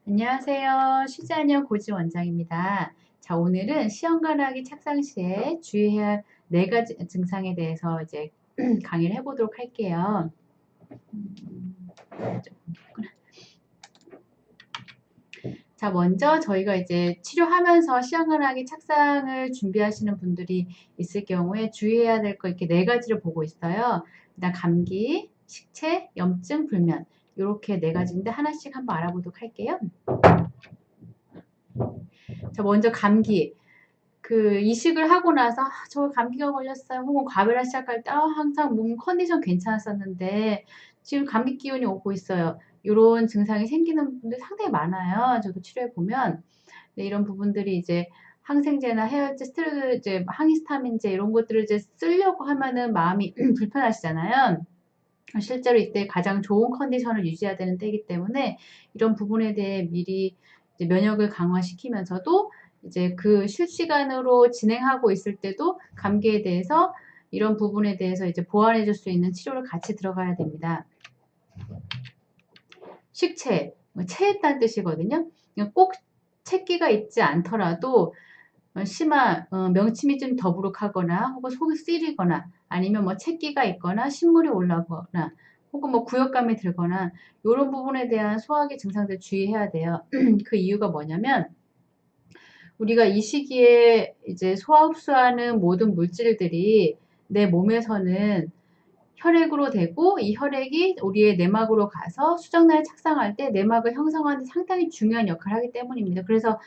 안녕하세요. 쉬지 않으면 고지 원장입니다. 자, 오늘은 시험관하기 착상 시에 주의해야 할 4가지 증상에 대해서 이제 강의를 해보도록 할게요. 자, 먼저 저희가 이제 치료하면서 시험관하기 착상을 준비하시는 분들이 있을 경우에 주의해야 될 거 이렇게 4가지를 보고 있어요. 일단 감기, 식체, 염증, 불면 이렇게 4가지인데 하나씩 한번 알아보도록 할게요. 자, 먼저 감기. 이식을 하고 나서 저 감기가 걸렸어요. 혹은 과배를 시작할 때 항상 몸 컨디션 괜찮았었는데 지금 감기 기운이 오고 있어요. 이런 증상이 생기는 분들 상당히 많아요. 저도 치료해 보면 이런 부분들이 이제 항생제나 해열제, 스테로이드, 항히스타민제 이런 것들을 이제 쓰려고 하면은 마음이 불편하시잖아요. 실제로 이때 가장 좋은 컨디션을 유지해야 되는 때이기 때문에 이런 부분에 대해 미리 이제 면역을 강화시키면서도 이제 그 실시간으로 진행하고 있을 때도 감기에 대해서 이런 부분에 대해서 이제 보완해 줄 수 있는 치료를 같이 들어가야 됩니다. 식체, 체했다는 뜻이거든요. 꼭 채기가 있지 않더라도 심한 명침이 좀 더부룩하거나 혹은 속이 쓰리거나 아니면 뭐 채기가 있거나 신물이 올라거나 혹은 뭐 구역감이 들거나 이런 부분에 대한 소화기 증상들 주의해야 돼요. 그 이유가 뭐냐면 우리가 이 시기에 이제 소화 흡수하는 모든 물질들이 내 몸에서는 혈액으로 되고 이 혈액이 우리의 내막으로 가서 수정란에 착상할 때 내막을 형성하는 데 상당히 중요한 역할을 하기 때문입니다. 그래서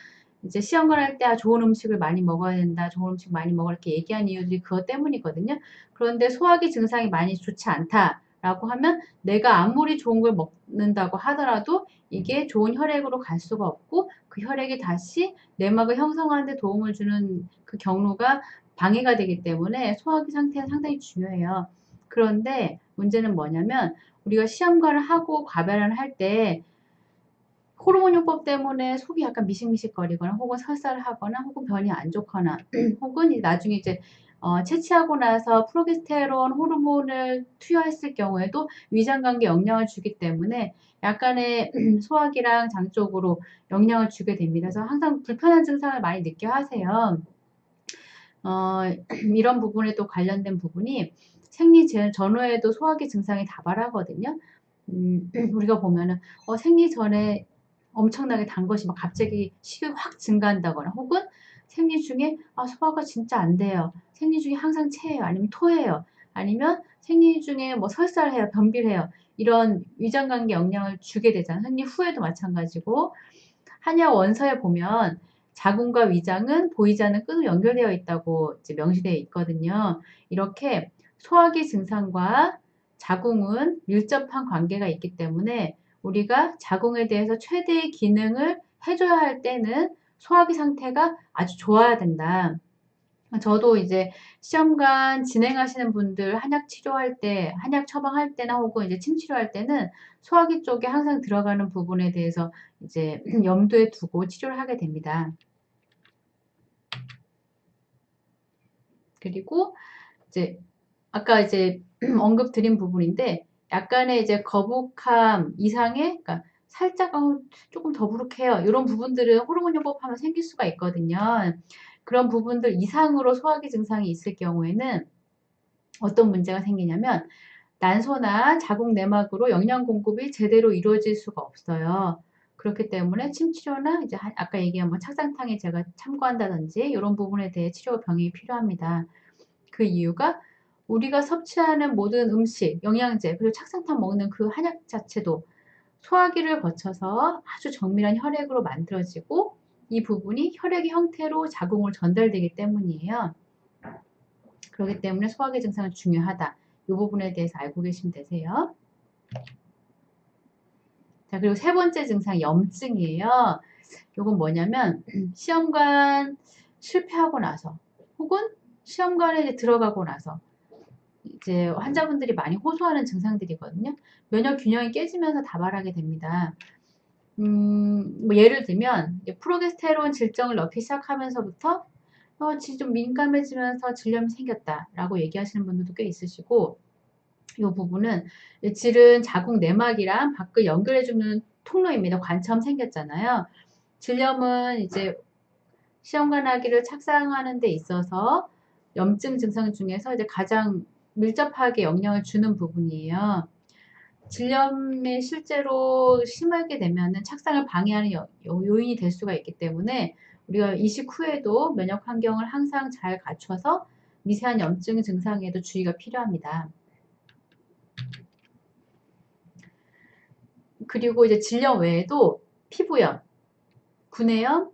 이제 시험을 할 때 좋은 음식을 많이 먹어야 된다, 좋은 음식 많이 먹어 이렇게 얘기한 이유들이 그것 때문이거든요. 그런데 소화기 증상이 많이 좋지 않다라고 하면 내가 아무리 좋은 걸 먹는다고 하더라도 이게 좋은 혈액으로 갈 수가 없고 그 혈액이 다시 내막을 형성하는 데 도움을 주는 그 경로가 방해가 되기 때문에 소화기 상태가 상당히 중요해요. 그런데 문제는 뭐냐면 우리가 시험관을 하고 과배를 할 때 호르몬요법 때문에 속이 약간 미식미식거리거나 혹은 설사를 하거나 혹은 변이 안 좋거나 혹은 나중에 이제 채취하고 나서 프로게스테론 호르몬을 투여했을 경우에도 위장관계에 영향을 주기 때문에 약간의 소화기랑 장 쪽으로 영향을 주게 됩니다. 그래서 항상 불편한 증상을 많이 느껴 하세요. 이런 부분에 또 관련된 부분이 생리 전후에도 소화기 증상이 다발하거든요. 우리가 보면은 생리 전에 엄청나게 단 것이 막 갑자기 식욕이 확 증가한다거나 혹은 생리 중에 소화가 진짜 안 돼요. 생리 중에 항상 체해요. 아니면 토해요. 아니면 생리 중에 뭐 설사를 해요. 변비를 해요. 이런 위장관계 영향을 주게 되잖아요. 생리 후에도 마찬가지고 한약 원서에 보면 자궁과 위장은 보이지 않는 끈으로 연결되어 있다고 이제 명시되어 있거든요. 이렇게 소화기 증상과 자궁은 밀접한 관계가 있기 때문에 우리가 자궁에 대해서 최대의 기능을 해줘야 할 때는 소화기 상태가 아주 좋아야 된다. 저도 이제 시험관 진행하시는 분들 한약 치료할 때, 한약 처방할 때나 혹은 이제 침 치료할 때는 소화기 쪽에 항상 들어가는 부분에 대해서 이제 염두에 두고 치료를 하게 됩니다. 그리고 이제 아까 이제 언급 드린 부분인데 약간의 이제 거북함 이상의 그러니까 살짝 조금 더부룩해요. 이런 부분들은 호르몬 요법하면 생길 수가 있거든요. 그런 부분들 이상으로 소화기 증상이 있을 경우에는 어떤 문제가 생기냐면 난소나 자궁 내막으로 영양 공급이 제대로 이루어질 수가 없어요. 그렇기 때문에 침치료나 이제 아까 얘기한 뭐 착상탕에 제가 참고한다든지 이런 부분에 대해 치료 병행이 필요합니다. 그 이유가 우리가 섭취하는 모든 음식, 영양제, 그리고 착상탕 먹는 그 한약 자체도 소화기를 거쳐서 아주 정밀한 혈액으로 만들어지고 이 부분이 혈액의 형태로 자궁으로 전달되기 때문이에요. 그렇기 때문에 소화기 증상은 중요하다. 이 부분에 대해서 알고 계시면 되세요. 자, 그리고 세 번째 증상 염증이에요. 이건 뭐냐면 시험관 실패하고 나서 혹은 시험관에 들어가고 나서 이제 환자분들이 많이 호소하는 증상들이거든요. 면역 균형이 깨지면서 다발하게 됩니다. 뭐 예를 들면 프로게스테론 질정을 넣기 시작하면서부터 좀 민감해지면서 질염이 생겼다라고 얘기하시는 분들도 꽤 있으시고 이 부분은 질은 자궁 내막이랑 밖을 연결해주는 통로입니다. 관처럼 생겼잖아요. 질염은 이제 시험관하기를 착상하는 데 있어서 염증 증상 중에서 이제 가장 밀접하게 영향을 주는 부분이에요. 질염이 실제로 심하게 되면은 착상을 방해하는 요인이 될 수가 있기 때문에 우리가 이식 후에도 면역 환경을 항상 잘 갖춰서 미세한 염증 증상에도 주의가 필요합니다. 그리고 이제 질염 외에도 피부염, 구내염,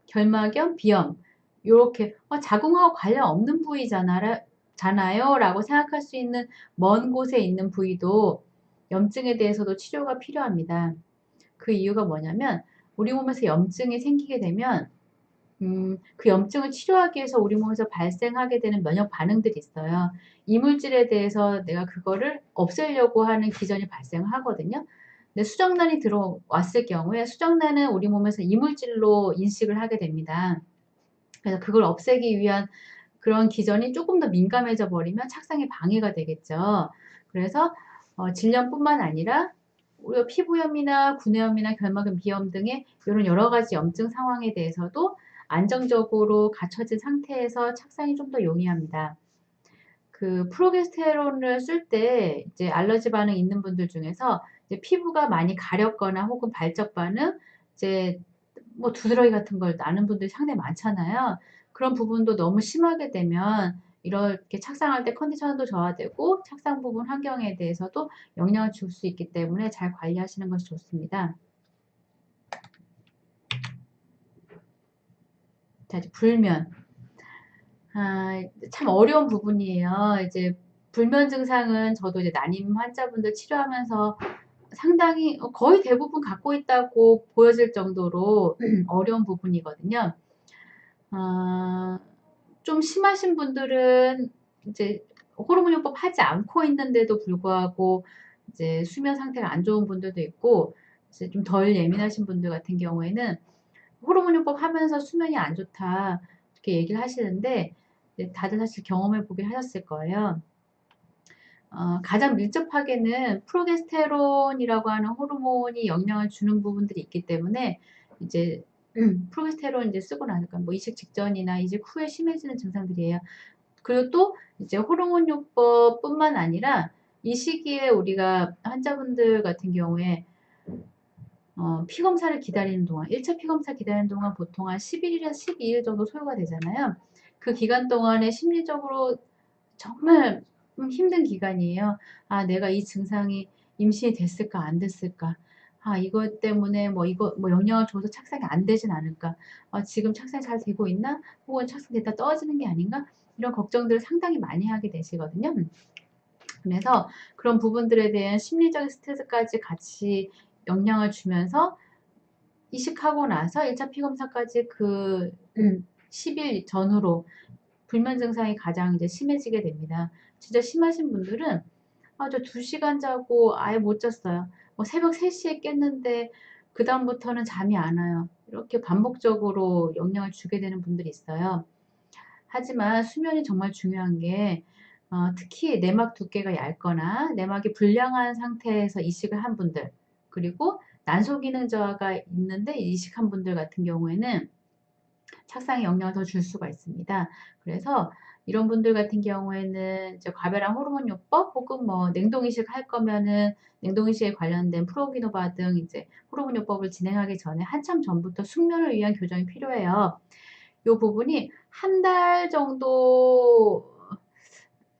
결막염, 비염 이렇게 자궁하고 관련 없는 부위잖아요 라고 생각할 수 있는 먼 곳에 있는 부위도 염증에 대해서도 치료가 필요합니다. 그 이유가 뭐냐면 우리 몸에서 염증이 생기게 되면 그 염증을 치료하기 위해서 우리 몸에서 발생하게 되는 면역 반응들이 있어요. 이물질에 대해서 내가 그거를 없애려고 하는 기전이 발생하거든요. 근데 수정란이 들어왔을 경우에 수정란은 우리 몸에서 이물질로 인식을 하게 됩니다. 그래서 그걸 없애기 위한 그런 기전이 조금 더 민감해져 버리면 착상에 방해가 되겠죠. 그래서 질염뿐만 아니라 우리가 피부염이나 구내염이나 결막염, 비염 등의 이런 여러 가지 염증 상황에 대해서도 안정적으로 갖춰진 상태에서 착상이 좀 더 용이합니다. 그 프로게스테론을 쓸 때 이제 알러지 반응 있는 분들 중에서 이제 피부가 많이 가렵거나 혹은 발적 반응, 이제 뭐 두드러기 같은 걸 나는 분들이 상당히 많잖아요. 그런 부분도 너무 심하게 되면 이렇게 착상할 때 컨디션도 저하되고 착상 부분 환경에 대해서도 영향을 줄 수 있기 때문에 잘 관리하시는 것이 좋습니다. 자, 이제 불면. 참 어려운 부분이에요. 이제 불면 증상은 저도 이제 난임 환자분들 치료하면서 상당히 거의 대부분 갖고 있다고 보여질 정도로 어려운 부분이거든요. 좀 심하신 분들은 이제 호르몬요법 하지 않고 있는데도 불구하고 이제 수면 상태가 안 좋은 분들도 있고 이제 좀 덜 예민하신 분들 같은 경우에는 호르몬요법 하면서 수면이 안 좋다 이렇게 얘기를 하시는데 다들 사실 경험해 보긴 하셨을 거예요. 가장 밀접하게는 프로게스테론이라고 하는 호르몬이 영향을 주는 부분들이 있기 때문에 이제 프로게스테론 이제 쓰고 나니까 뭐 이식 직전이나 이식 후에 심해지는 증상들이에요. 그리고 또 이제 호르몬요법뿐만 아니라 이 시기에 우리가 환자분들 같은 경우에 피 검사를 기다리는 동안 1차 피 검사 기다리는 동안 보통 한 11일에서 12일 정도 소요가 되잖아요. 그 기간 동안에 심리적으로 정말 힘든 기간이에요. 내가 이 증상이 임신이 됐을까 안 됐을까? 이것 때문에 이거 영향을 줘서 착상이 안 되진 않을까? 지금 착상이 잘 되고 있나? 혹은 착상됐다 떨어지는 게 아닌가? 이런 걱정들을 상당히 많이 하게 되시거든요. 그래서 그런 부분들에 대한 심리적인 스트레스까지 같이 영향을 주면서 이식하고 나서 1차 피검사까지 그 10일 전후로 불면 증상이 가장 이제 심해지게 됩니다. 진짜 심하신 분들은 저 2시간 자고 아예 못 잤어요. 새벽 3시에 깼는데 그다음부터는 잠이 안 와요. 이렇게 반복적으로 영향을 주게 되는 분들이 있어요. 하지만 수면이 정말 중요한 게 특히 내막 두께가 얇거나 내막이 불량한 상태에서 이식을 한 분들 그리고 난소 기능 저하가 있는데 이식한 분들 같은 경우에는 착상에 영향을 더 줄 수가 있습니다. 그래서 이런 분들 같은 경우에는 이제 과배랑 호르몬요법 혹은 냉동 이식 할 거면은 냉동 이식에 관련된 프로기노바 등 이제 호르몬요법을 진행하기 전에 한참 전부터 숙면을 위한 교정이 필요해요. 이 부분이 한 달 정도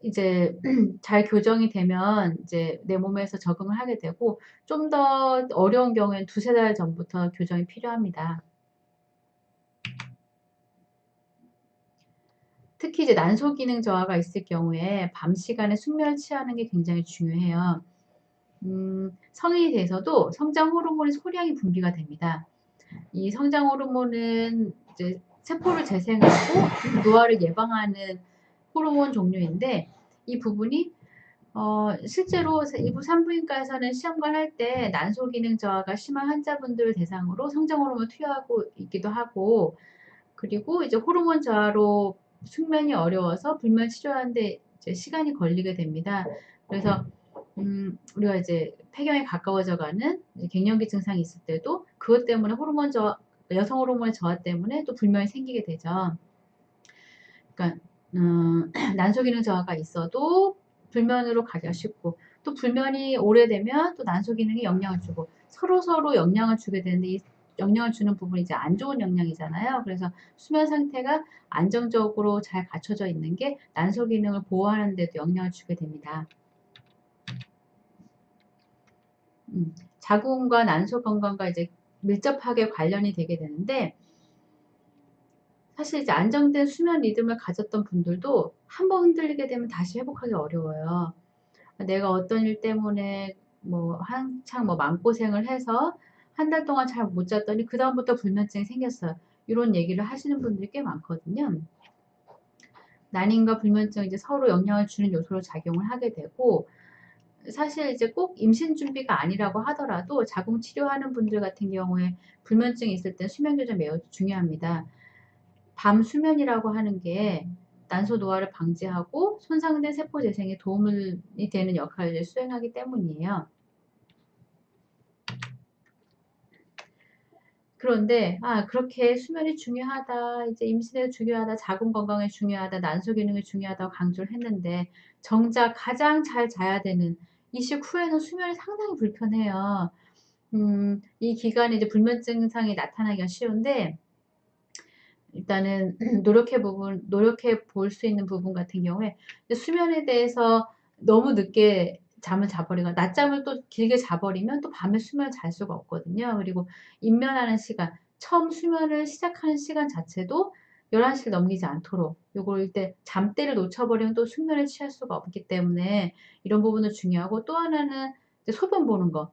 이제 잘 교정이 되면 이제 내 몸에서 적응을 하게 되고 좀 더 어려운 경우에는 2-3달 전부터 교정이 필요합니다. 특히 이제 난소 기능 저하가 있을 경우에 밤 시간에 숙면을 취하는 게 굉장히 중요해요. 성인이 돼서도 성장 호르몬이 소량이 분비가 됩니다. 이 성장 호르몬은 이제 세포를 재생하고 노화를 예방하는 호르몬 종류인데 이 부분이 실제로 일부 산부인과에서는 시험관 할 때 난소 기능 저하가 심한 환자분들을 대상으로 성장 호르몬을 투여하고 있기도 하고 그리고 이제 호르몬 저하로 숙면이 어려워서 불면 치료하는데 이제 시간이 걸리게 됩니다. 그래서 우리가 이제 폐경에 가까워져가는 갱년기 증상이 있을 때도 그것 때문에 호르몬 저하, 여성 호르몬의 저하 때문에 또 불면이 생기게 되죠. 그러니까 난소 기능 저하가 있어도 불면으로 가기가 쉽고, 또 불면이 오래되면 또 난소 기능에 영향을 주고, 서로 영향을 주게 되는데, 이 영향을 주는 부분이 이제 안 좋은 영향이잖아요. 그래서 수면 상태가 안정적으로 잘 갖춰져 있는 게 난소 기능을 보호하는 데도 영향을 주게 됩니다. 자궁과 난소 건강과 이제 밀접하게 관련이 되게 되는데, 사실 이제 안정된 수면 리듬을 가졌던 분들도 한번 흔들리게 되면 다시 회복하기 어려워요. 내가 어떤 일 때문에 뭐 한창 뭐 마음고생을 해서 한 달 동안 잘 못 잤더니 그다음부터 불면증이 생겼어요. 이런 얘기를 하시는 분들이 꽤 많거든요. 난임과 불면증이 이제 서로 영향을 주는 요소로 작용을 하게 되고, 사실 이제 꼭 임신 준비가 아니라고 하더라도 자궁 치료하는 분들 같은 경우에 불면증이 있을 때 수면 교정 매우 중요합니다. 밤 수면이라고 하는 게 난소 노화를 방지하고 손상된 세포 재생에 도움이 되는 역할을 수행하기 때문이에요. 그런데 그렇게 수면이 중요하다, 이제 임신에 중요하다, 자궁 건강에 중요하다, 난소 기능에 중요하다고 강조를 했는데, 정작 가장 잘 자야 되는 이식 후에는 수면이 상당히 불편해요. 이 기간에 이제 불면증 증상이 나타나기가 쉬운데, 일단은 노력해 볼 수 있는 부분 같은 경우에 수면에 대해서 너무 늦게 잠을 자버리거나 낮잠을 또 길게 자버리면 또 밤에 수면을 잘 수가 없거든요. 그리고 입면하는 시간, 처음 수면을 시작하는 시간 자체도 11시를 넘기지 않도록, 요걸 이때 잠대를 놓쳐버리면 또 숙면을 취할 수가 없기 때문에 이런 부분도 중요하고, 또 하나는 이제 소변 보는 거.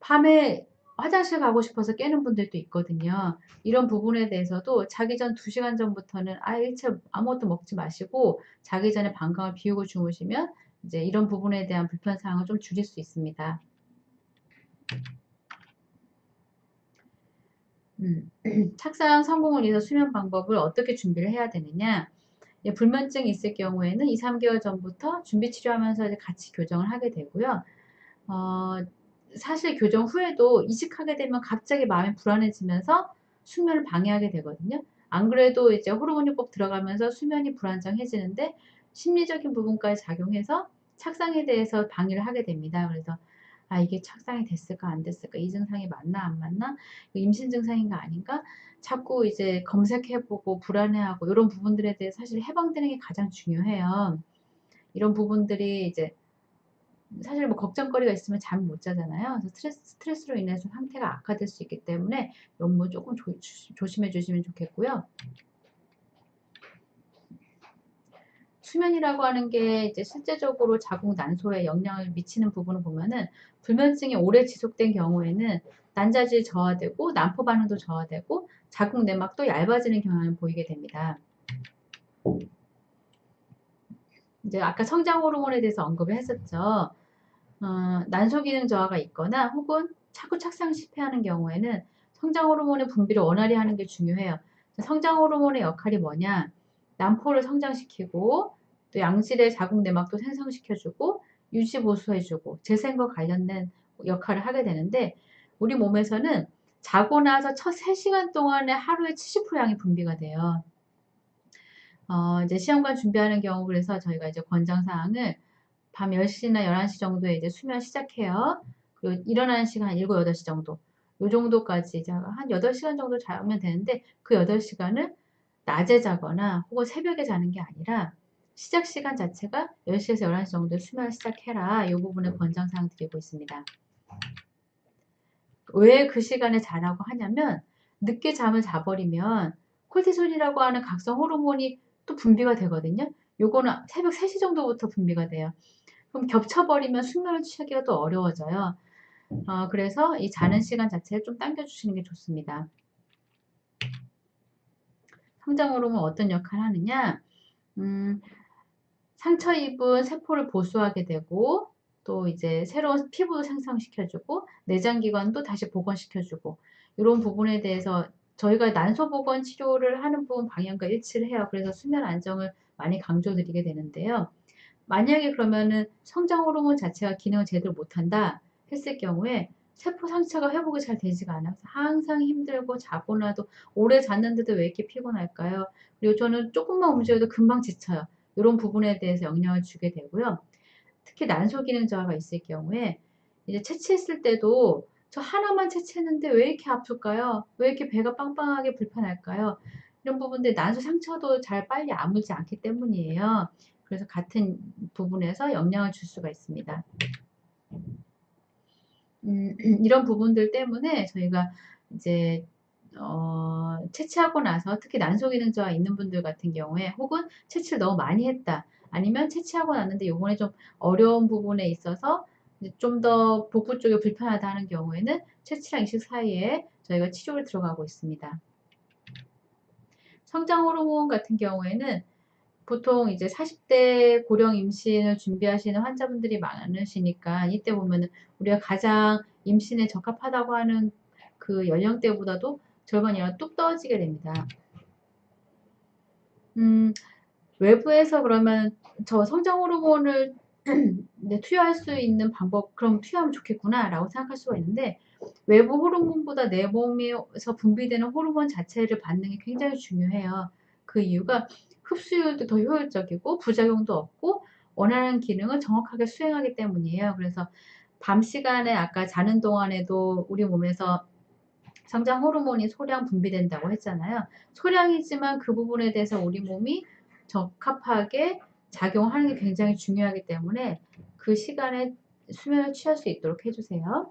밤에 화장실 가고 싶어서 깨는 분들도 있거든요. 이런 부분에 대해서도 자기 전 2시간 전부터는 일체 아무것도 먹지 마시고 자기 전에 방광을 비우고 주무시면 이제 이런 부분에 대한 불편 사항을 좀 줄일 수 있습니다. 착상 성공을 위해서 수면 방법을 어떻게 준비를 해야 되느냐? 불면증이 있을 경우에는 2, 3개월 전부터 준비 치료하면서 이제 같이 교정을 하게 되고요. 어, 사실 교정 후에도 이식하게 되면 갑자기 마음이 불안해지면서 수면을 방해하게 되거든요. 안 그래도 이제 호르몬이 꼭 들어가면서 수면이 불안정해지는데, 심리적인 부분까지 작용해서 착상에 대해서 방해를 하게 됩니다. 그래서 이게 착상이 됐을까 안 됐을까, 이 증상이 맞나 안 맞나, 임신 증상인가 아닌가, 자꾸 이제 검색해보고 불안해하고, 이런 부분들에 대해 사실 해방되는 게 가장 중요해요. 이런 부분들이 이제 사실 뭐 걱정거리가 있으면 잠 못 자잖아요. 그래서 스트레스로 인해서 상태가 악화될 수 있기 때문에 이런 부분 조금 조심해 주시면 좋겠고요. 수면이라고 하는 게 이제 실제적으로 자궁 난소에 영향을 미치는 부분을 보면은, 불면증이 오래 지속된 경우에는 난자질이 저하되고 난포 반응도 저하되고 자궁 내막도 얇아지는 경향을 보이게 됩니다. 이제 아까 성장 호르몬에 대해서 언급을 했었죠. 난소 기능 저하가 있거나 혹은 자꾸 착상 실패하는 경우에는 성장 호르몬의 분비를 원활히 하는 게 중요해요. 성장 호르몬의 역할이 뭐냐? 난포를 성장시키고 또 양질의 자궁 내막도 생성시켜주고 유지 보수해주고 재생과 관련된 역할을 하게 되는데, 우리 몸에서는 자고 나서 첫 3시간 동안에 하루에 70% 양이 분비가 돼요. 이제 시험관 준비하는 경우, 그래서 저희가 이제 권장사항을 밤 10시나 11시 정도에 이제 수면 시작해요. 그리고 일어나는 시간 한 7, 8시 정도. 요 정도까지 이제 한 8시간 정도 자면 되는데, 그 8시간을 낮에 자거나 혹은 새벽에 자는 게 아니라 시작 시간 자체가 10시에서 11시 정도에 수면을 시작해라. 이 부분에 권장사항 드리고 있습니다. 왜 그 시간에 자라고 하냐면, 늦게 잠을 자버리면 콜티솔이라고 하는 각성 호르몬이 또 분비가 되거든요. 요거는 새벽 3시 정도부터 분비가 돼요. 그럼 겹쳐버리면 숙면을 취하기가 또 어려워져요. 그래서 이 자는 시간 자체를 좀 당겨주시는 게 좋습니다. 성장 호르몬 어떤 역할을 하느냐? 상처 입은 세포를 보수하게 되고, 또 이제 새로운 피부도 생성시켜주고 내장기관도 다시 복원시켜주고, 이런 부분에 대해서 저희가 난소 복원 치료를 하는 부분 방향과 일치를 해요. 그래서 수면 안정을 많이 강조드리게 되는데요. 만약에 그러면은 성장 호르몬 자체가 기능을 제대로 못한다 했을 경우에 세포 상처가 회복이 잘 되지가 않아요. 항상 힘들고 자고 나도 오래 잤는데도 왜 이렇게 피곤할까요? 그리고 저는 조금만 움직여도 금방 지쳐요. 이런 부분에 대해서 영향을 주게 되고요. 특히 난소 기능 저하가 있을 경우에 이제 채취했을 때도 저 하나만 채취했는데 왜 이렇게 아플까요? 왜 이렇게 배가 빵빵하게 불편할까요? 이런 부분들 난소 상처도 잘 빨리 아물지 않기 때문이에요. 그래서 같은 부분에서 영향을 줄 수가 있습니다. 이런 부분들 때문에 저희가 이제 채취하고 나서 특히 난소 기능 저하 있는 분들 같은 경우에 혹은 채취를 너무 많이 했다. 아니면 채취하고 났는데 요번에 좀 어려운 부분에 있어서 좀 더 복부 쪽에 불편하다 하는 경우에는 채취랑 이식 사이에 저희가 치료를 들어가고 있습니다. 성장 호르몬 같은 경우에는 보통 이제 40대 고령 임신을 준비하시는 환자분들이 많으시니까 이때 보면은 우리가 가장 임신에 적합하다고 하는 그 연령대보다도 절반이랑 뚝 떨어지게 됩니다. 외부에서 그러면 저 성장 호르몬을 투여할 수 있는 방법, 그럼 투여하면 좋겠구나 라고 생각할 수가 있는데 외부 호르몬보다 내 몸에서 분비되는 호르몬 자체를 받는 게 굉장히 중요해요. 그 이유가 흡수율도 더 효율적이고 부작용도 없고 원하는 기능을 정확하게 수행하기 때문이에요. 그래서 밤 시간에 아까 자는 동안에도 우리 몸에서 성장 호르몬이 소량 분비된다고 했잖아요. 소량이지만 그 부분에 대해서 우리 몸이 적합하게 작용하는 게 굉장히 중요하기 때문에 그 시간에 수면을 취할 수 있도록 해주세요.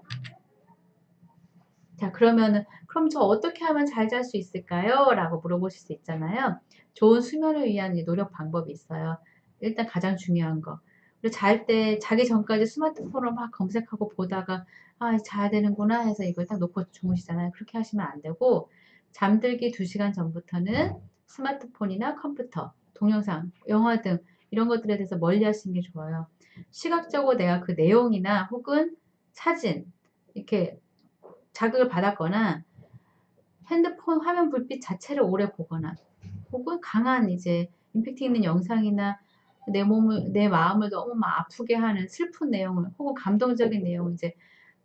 자, 그럼 저 어떻게 하면 잘 잘 수 있을까요? 라고 물어보실 수 있잖아요. 좋은 수면을 위한 노력 방법이 있어요. 일단 가장 중요한 거. 그리고 잘 때, 자기 전까지 스마트폰을 막 검색하고 보다가, 아, 자야 되는구나 해서 이걸 딱 놓고 주무시잖아요. 그렇게 하시면 안 되고, 잠들기 2시간 전부터는 스마트폰이나 컴퓨터, 동영상, 영화 등 이런 것들에 대해서 멀리 하시는 게 좋아요. 시각적으로 내가 그 내용이나 혹은 사진, 이렇게 자극을 받았거나 핸드폰 화면 불빛 자체를 오래 보거나 혹은 강한 이제 임팩트 있는 영상이나 내 마음을 너무 막 아프게 하는 슬픈 내용을 혹은 감동적인 내용을 이제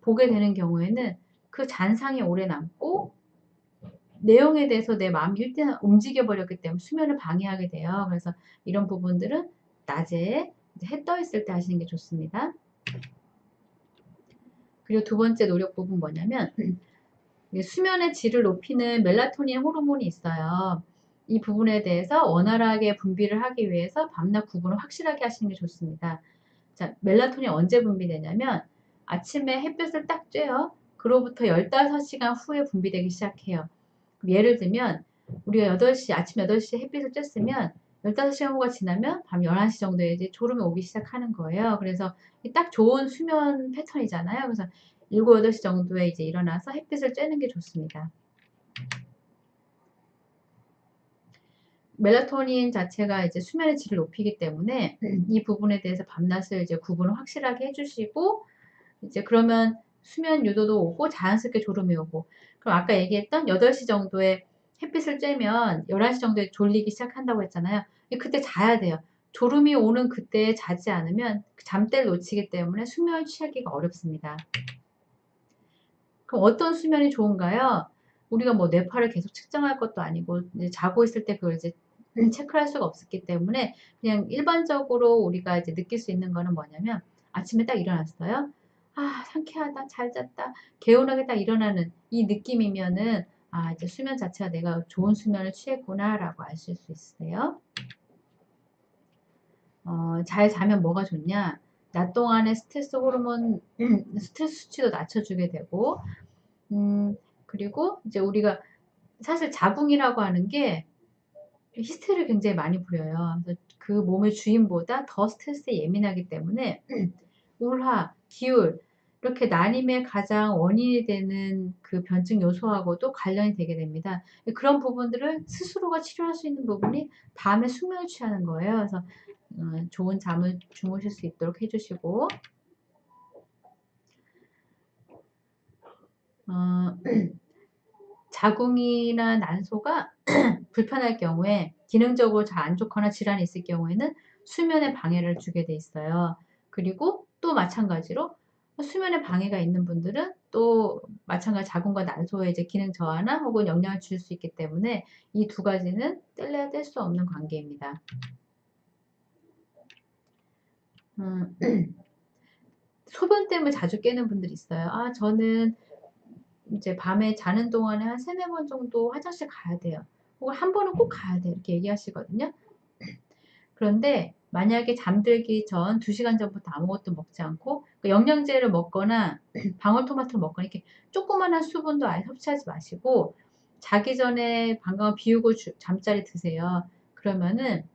보게 되는 경우에는 그 잔상이 오래 남고 내용에 대해서 내 마음이 일단 움직여 버렸기 때문에 수면을 방해하게 돼요. 그래서 이런 부분들은 낮에 해 떠 있을 때 하시는 게 좋습니다. 그리고 두 번째 노력 부분 뭐냐면 수면의 질을 높이는 멜라토닌 호르몬이 있어요. 이 부분에 대해서 원활하게 분비를 하기 위해서 밤낮 구분을 확실하게 하시는 게 좋습니다. 자, 멜라토닌이 언제 분비되냐면 아침에 햇볕을 딱 쬐요. 그로부터 15시간 후에 분비되기 시작해요. 예를 들면 우리가 아침 8시에 햇빛을 쬐으면 15시간 후가 지나면 밤 11시 정도에 이제 졸음이 오기 시작하는 거예요. 그래서 딱 좋은 수면 패턴이잖아요. 그래서 7, 8시 정도에 이제 일어나서 햇빛을 쬐는 게 좋습니다. 멜라토닌 자체가 이제 수면의 질을 높이기 때문에 이 부분에 대해서 밤낮을 이제 구분을 확실하게 해주시고 이제 그러면 수면 유도도 오고 자연스럽게 졸음이 오고 그럼 아까 얘기했던 8시 정도에 햇빛을 쬐면 11시 정도에 졸리기 시작한다고 했잖아요. 그때 자야 돼요. 졸음이 오는 그때에 자지 않으면 잠대를 놓치기 때문에 수면을 취하기가 어렵습니다. 그럼 어떤 수면이 좋은가요? 우리가 뭐 뇌파를 계속 측정할 것도 아니고 이제 자고 있을 때 그걸 이제 체크할 수가 없었기 때문에 그냥 일반적으로 우리가 이제 느낄 수 있는 거는 뭐냐면 아침에 딱 일어났어요. 아, 상쾌하다, 잘 잤다, 개운하게 딱 일어나는 이 느낌이면은 아, 이제 수면 자체가 내가 좋은 수면을 취했구나라고 아실 수 있으세요. 잘 자면 뭐가 좋냐? 낮 동안에 스트레스 호르몬, 스트레스 수치도 낮춰주게 되고, 그리고 이제 우리가 사실 자궁이라고 하는 게 히스테리를 굉장히 많이 부려요. 그래서 그 몸의 주인보다 더 스트레스에 예민하기 때문에 우울화, 기울 이렇게 난임의 가장 원인이 되는 그 변증 요소하고도 관련이 되게 됩니다. 그런 부분들을 스스로가 치료할 수 있는 부분이 밤에 숙면을 취하는 거예요. 그래서 좋은 잠을 주무실 수 있도록 해주시고 어, 자궁이나 난소가 불편할 경우에 기능적으로 잘 안 좋거나 질환이 있을 경우에는 수면에 방해를 주게 돼 있어요. 그리고 또 마찬가지로 수면에 방해가 있는 분들은 또 마찬가지 자궁과 난소에 이제 기능 저하나 혹은 영향을 줄 수 있기 때문에 이 두 가지는 뗄래야 뗄 수 없는 관계입니다. 음, 소변 때문에 자주 깨는 분들이 있어요. 아, 저는 이제 밤에 자는 동안에 한 세네 번 정도 화장실 가야 돼요. 혹은 한 번은 꼭 가야 돼. 이렇게 얘기하시거든요. 그런데 만약에 잠들기 전 2시간 전부터 아무것도 먹지 않고 영양제를 먹거나 방울토마토를 먹거나 이렇게 조그만한 수분도 아예 섭취하지 마시고 자기 전에 방광을 비우고 잠자리 드세요. 그러면은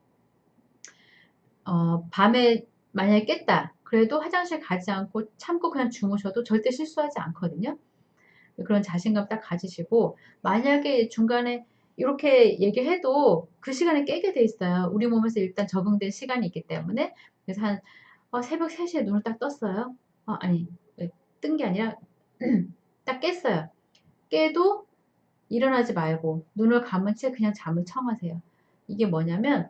밤에 만약에 깼다. 그래도 화장실 가지 않고 참고 그냥 주무셔도 절대 실수하지 않거든요. 그런 자신감 딱 가지시고 만약에 중간에 이렇게 얘기해도 그 시간에 깨게 돼 있어요. 우리 몸에서 일단 적응된 시간이 있기 때문에 그래서 한 새벽 3시에 눈을 딱 떴어요. 아니 뜬 게 아니라 딱 깼어요. 깨도 일어나지 말고 눈을 감은 채 그냥 잠을 청하세요. 이게 뭐냐면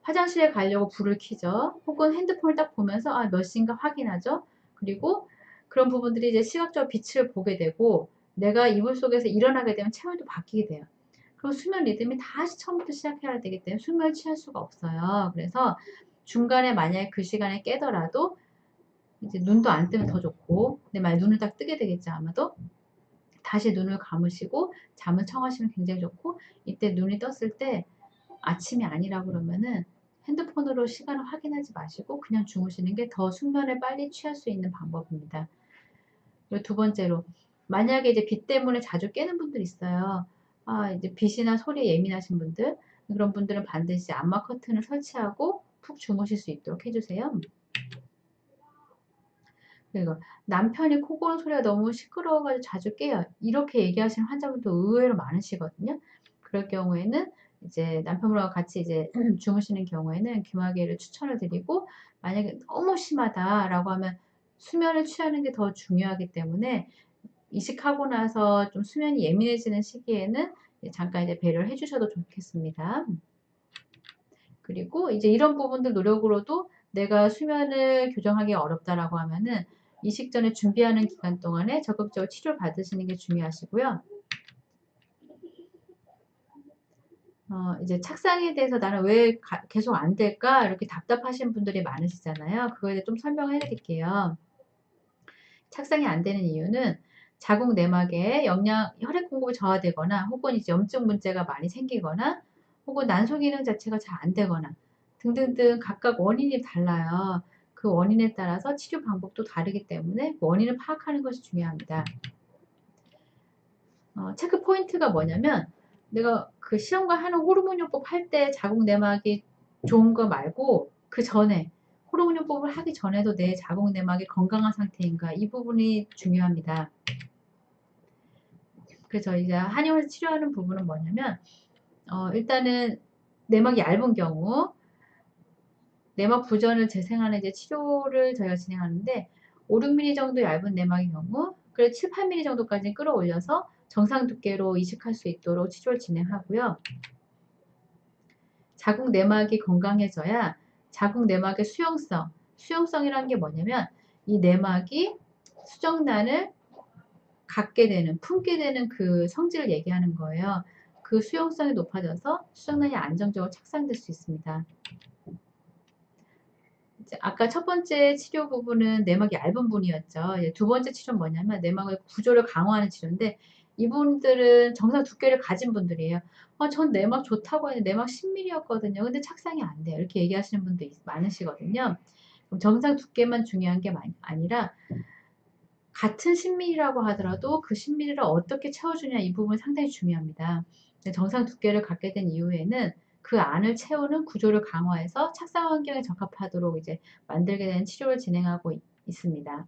화장실에 가려고 불을 켜죠. 혹은 핸드폰을 딱 보면서 몇 시인가 확인하죠. 그리고 그런 부분들이 이제 시각적 빛을 보게 되고 내가 이불 속에서 일어나게 되면 체온도 바뀌게 돼요. 그럼 수면 리듬이 다시 처음부터 시작해야 되기 때문에 수면을 취할 수가 없어요. 그래서 중간에 만약에 그 시간에 깨더라도 이제 눈도 안 뜨면 더 좋고 근데 만약 눈을 딱 뜨게 되겠죠 아마도 다시 눈을 감으시고 잠을 청하시면 굉장히 좋고 이때 눈이 떴을 때 아침이 아니라 그러면은 핸드폰으로 시간을 확인하지 마시고 그냥 주무시는 게 더 숙면을 빨리 취할 수 있는 방법입니다. 그리고 두 번째로 만약에 이제 빛 때문에 자주 깨는 분들 있어요. 이제 빛이나 소리에 예민하신 분들 그런 분들은 반드시 암막 커튼을 설치하고 푹 주무실 수 있도록 해주세요. 그리고 남편이 코 고는 소리가 너무 시끄러워가지고 자주 깨요. 이렇게 얘기하시는 환자분도 의외로 많으시거든요. 그럴 경우에는 이제 남편분과 같이 이제 주무시는 경우에는 귀마개를 추천을 드리고 만약에 너무 심하다라고 하면 수면을 취하는 게 더 중요하기 때문에 이식하고 나서 좀 수면이 예민해지는 시기에는 잠깐 이제 배려를 해주셔도 좋겠습니다. 그리고 이제 이런 부분들 노력으로도 내가 수면을 교정하기 어렵다라고 하면은 이식 전에 준비하는 기간 동안에 적극적으로 치료를 받으시는 게 중요하시고요. 이제 착상에 대해서 나는 왜 계속 안 될까? 이렇게 답답하신 분들이 많으시잖아요. 그거에 대해 좀 설명을 해드릴게요. 착상이 안 되는 이유는 자궁 내막에 혈액 공급이 저하되거나 혹은 이제 염증 문제가 많이 생기거나 혹은 난소 기능 자체가 잘 안 되거나 등등등 각각 원인이 달라요. 그 원인에 따라서 치료 방법도 다르기 때문에 원인을 파악하는 것이 중요합니다. 체크 포인트가 뭐냐면 내가 그 시험관 하는 호르몬요법 할 때 자궁 내막이 좋은 거 말고 그 전에 호르몬요법을 하기 전에도 내 자궁 내막이 건강한 상태인가 이 부분이 중요합니다. 그래서 이제 한의원에서 치료하는 부분은 뭐냐면 일단은 내막이 얇은 경우 내막 부전을 재생하는 이제 치료를 저희가 진행하는데 5, 6mm 정도 얇은 내막의 경우 그래 7, 8mm 정도까지 끌어올려서 정상 두께로 이식할 수 있도록 치료를 진행하고요. 자궁 내막이 건강해져야 자궁 내막의 수용성이라는 게 뭐냐면 이 내막이 수정란을 갖게 되는, 품게 되는 그 성질을 얘기하는 거예요. 그 수용성이 높아져서 수정란이 안정적으로 착상될 수 있습니다. 아까 첫 번째 치료 부분은 내막이 얇은 분이었죠. 두 번째 치료는 뭐냐면 내막의 구조를 강화하는 치료인데 이분들은 정상 두께를 가진 분들이에요. 전 내막 좋다고 했는데 내막 10mm였거든요. 근데 착상이 안 돼요. 이렇게 얘기하시는 분들 많으시거든요. 그럼 정상 두께만 중요한 게 아니라 같은 10mm라고 하더라도 그 10mm를 어떻게 채워주냐 이 부분 상당히 중요합니다. 정상 두께를 갖게 된 이후에는 그 안을 채우는 구조를 강화해서 착상 환경에 적합하도록 이제 만들게 되는 치료를 진행하고 있습니다.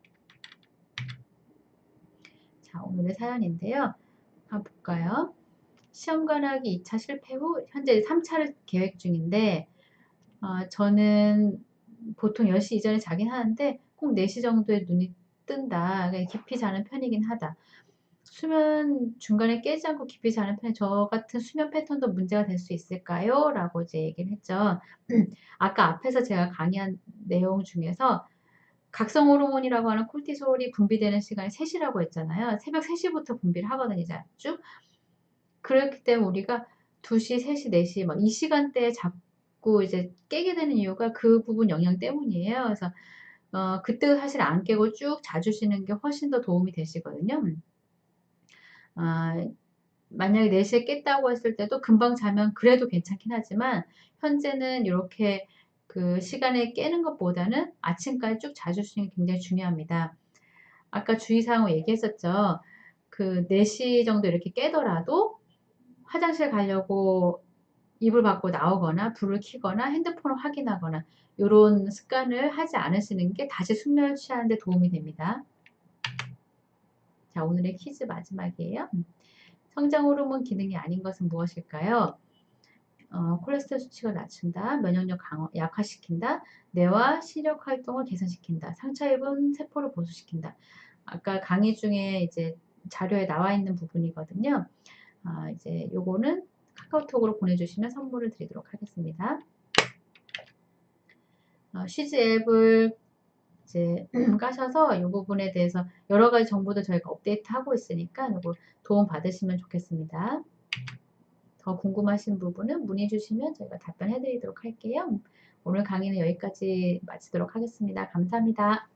자, 오늘의 사연인데요. 한번 볼까요? 시험관하기 2차 실패 후 현재 3차를 계획 중인데 저는 보통 10시 이전에 자긴 하는데 꼭 4시 정도에 눈이 뜬다. 깊이 자는 편이긴 하다. 수면 중간에 깨지 않고 깊이 자는 편에 저 같은 수면 패턴도 문제가 될 수 있을까요? 라고 이제 얘기를 했죠. 아까 앞에서 제가 강의한 내용 중에서 각성 호르몬이라고 하는 콜티솔이 분비되는 시간이 3시라고 했잖아요. 새벽 3시부터 분비를 하거든요, 이제 쭉. 그렇기 때문에 우리가 2시, 3시, 4시 막 이 시간대에 자꾸 이제 깨게 되는 이유가 그 부분 영향 때문이에요. 그래서 그때 사실 안 깨고 쭉 자주시는 게 훨씬 더 도움이 되시거든요. 아, 만약에 4시에 깼다고 했을 때도 금방 자면 그래도 괜찮긴 하지만 현재는 이렇게 그 시간에 깨는 것보다는 아침까지 쭉 자주시는 게 굉장히 중요합니다. 아까 주의사항을 얘기했었죠. 그 4시 정도 이렇게 깨더라도 화장실 가려고 이불 밖으로 나오거나 불을 켜거나 핸드폰을 확인하거나 이런 습관을 하지 않으시는 게 다시 숙면을 취하는 데 도움이 됩니다. 자, 오늘의 퀴즈 마지막이에요. 성장 호르몬 기능이 아닌 것은 무엇일까요? 콜레스테롤 수치가 낮춘다, 면역력 약화시킨다, 뇌와 시력 활동을 개선시킨다, 상처 입은 세포를 보수시킨다. 아까 강의 중에 이제 자료에 나와 있는 부분이거든요. 이제 요거는 카카오톡으로 보내주시면 선물을 드리도록 하겠습니다. 쉬즈 앱을 이제 까셔서 이 부분에 대해서 여러 가지 정보도 저희가 업데이트하고 있으니까 요거 도움 받으시면 좋겠습니다. 더 궁금하신 부분은 문의 주시면 저희가 답변해 드리도록 할게요. 오늘 강의는 여기까지 마치도록 하겠습니다. 감사합니다.